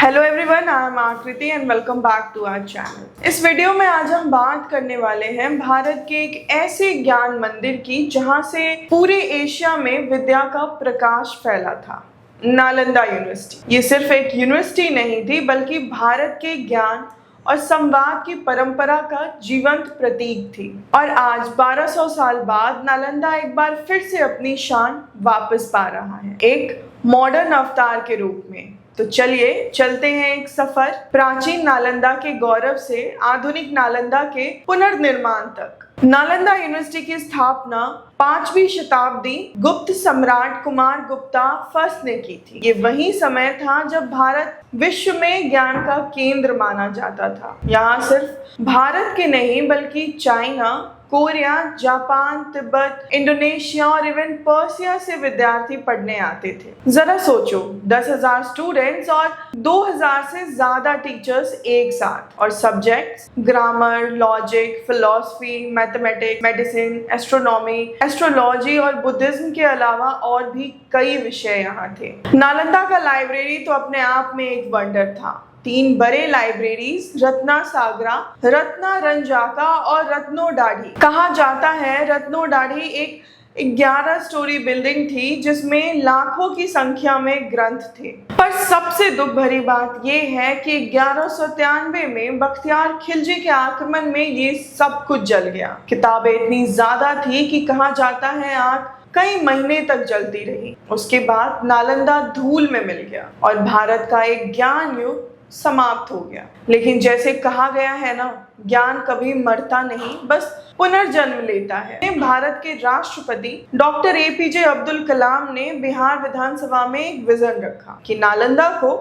Hello everyone, I am Akriti and welcome back to our channel. इस video में आज हम बात करने वाले हैं भारत के एक ऐसे ज्ञान मंदिर की जहां से पूरे एशिया में विद्या का प्रकाश फैला था, नालंदा यूनिवर्सिटी। ये सिर्फ एक यूनिवर्सिटी नहीं थी बल्कि भारत के ज्ञान और संवाद की परंपरा का जीवंत प्रतीक थी। और आज 1200 साल बाद नालंदा एक बार फिर से अपनी शान वापस पा रहा है, एक मॉडर्न अवतार के रूप में। तो चलिए चलते हैं एक सफर प्राचीन नालंदा के गौरव से आधुनिक नालंदा के पुनर्निर्माण तक। नालंदा यूनिवर्सिटी की स्थापना 5वीं शताब्दी गुप्त सम्राट कुमार गुप्ता फर्स्ट ने की थी। ये वही समय था जब भारत विश्व में ज्ञान का केंद्र माना जाता था। यहाँ सिर्फ भारत के नहीं बल्कि China, Korea, Japan, Tibet, Indonesia और इवन पर्सिया से विद्यार्थी पढ़ने आते थे। जरा सोचो, 10,000 स्टूडेंट्स और 2,000 से ज्यादा टीचर्स एक साथ, और subjects grammar, logic, philosophy, mathematics, medicine, astronomy, astrology और बुद्धिज्म के अलावा और भी कई विषय यहाँ थे। नालंदा का लाइब्रेरी तो अपने आप में एक वंडर था। 3 बड़े लाइब्रेरीज, रत्नासागरा, रत्नारंजाका और रत्नोडाढ़ी। कहा जाता है रत्नोडाढ़ी एक 11 स्टोरी बिल्डिंग थी जिसमें लाखों की संख्या में ग्रंथ थे। पर सबसे दुख भरी बात यह है कि 1193 में बख्तियार खिलजी के आक्रमण में ये सब कुछ जल गया। किताबें इतनी ज्यादा थी कि कहा जाता है आग कई महीने तक जलती रही। उसके बाद नालंदा धूल में मिल गया और भारत का एक ज्ञान युग समाप्त हो गया। लेकिन जैसे कहा गया है ना, ज्ञान कभी मरता नहीं, बस पुनर्जन्म लेता है। भारत के राष्ट्रपति डॉक्टर APJ अब्दुल कलाम ने बिहार विधानसभा में एक विजन रखा कि नालंदा को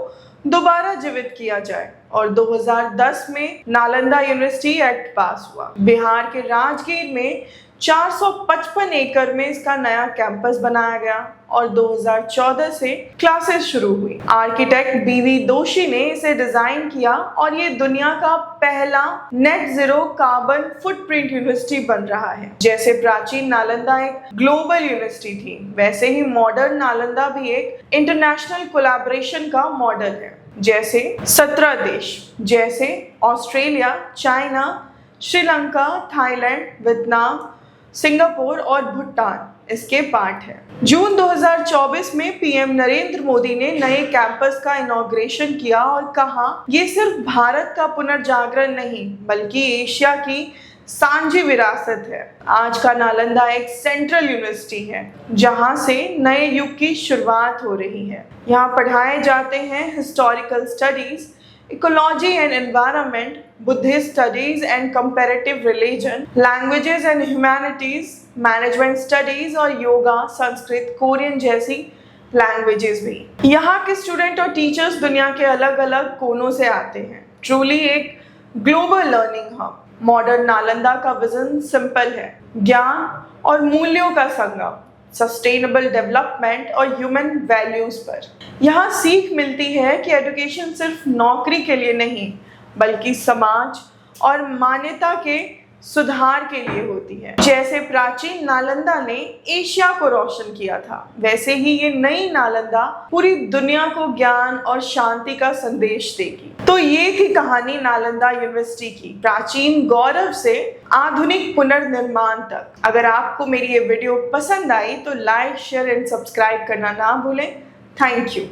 दोबारा जीवित किया जाए, और 2010 में नालंदा यूनिवर्सिटी एक्ट पास हुआ। बिहार के राजगीर में 455 एकड़ में इसका नया कैंपस बनाया गया और 2014 से क्लासेस शुरू हुई। आर्किटेक्ट BV दोशी ने इसे डिजाइन किया और ये दुनिया का पहला net zero carbon footprint university बन रहा है। जैसे प्राचीन नालंदा एक ग्लोबल यूनिवर्सिटी थी, वैसे ही मॉडर्न नालंदा भी एक इंटरनेशनल कोलैबोरेशन का मॉडल है। जैसे 17 देश जैसे Australia, China, Sri Lanka, Thailand, Vietnam, Singapore और भूटान इसके पार्ट है। जून 2024 में PM नरेंद्र मोदी ने नए कैंपस का इनॉग्रेशन किया और कहा, ये सिर्फ भारत का पुनर्जागरण नहीं बल्कि एशिया की सांझी विरासत है। आज का नालंदा एक सेंट्रल यूनिवर्सिटी है जहां से नए युग की शुरुआत हो रही है। यहाँ पढ़ाए जाते हैं historical studies, ecology and environment, Buddhist studies and comparative religion, languages and humanities, management studies और योगा, संस्कृत, कोरियन जैसी लैंग्वेजेस भी। यहाँ के स्टूडेंट और टीचर्स दुनिया के अलग अलग कोनों से आते हैं। ट्रूली एक global learning hub. Modern Nalanda का विजन सिंपल है, ज्ञान और मूल्यों का संगम, सस्टेनेबल डेवलपमेंट और ह्यूमन वैल्यूज पर। यहाँ सीख मिलती है कि एजुकेशन सिर्फ नौकरी के लिए नहीं बल्कि समाज और मान्यता के सुधार के लिए होती है। जैसे प्राचीन नालंदा ने एशिया को रोशन किया था, वैसे ही ये नई नालंदा पूरी दुनिया को ज्ञान और शांति का संदेश देगी। तो ये थी कहानी नालंदा यूनिवर्सिटी की, प्राचीन गौरव से आधुनिक पुनर्निर्माण तक। अगर आपको मेरी ये वीडियो पसंद आई तो लाइक, शेयर एंड सब्सक्राइब करना ना भूलें। Thank you.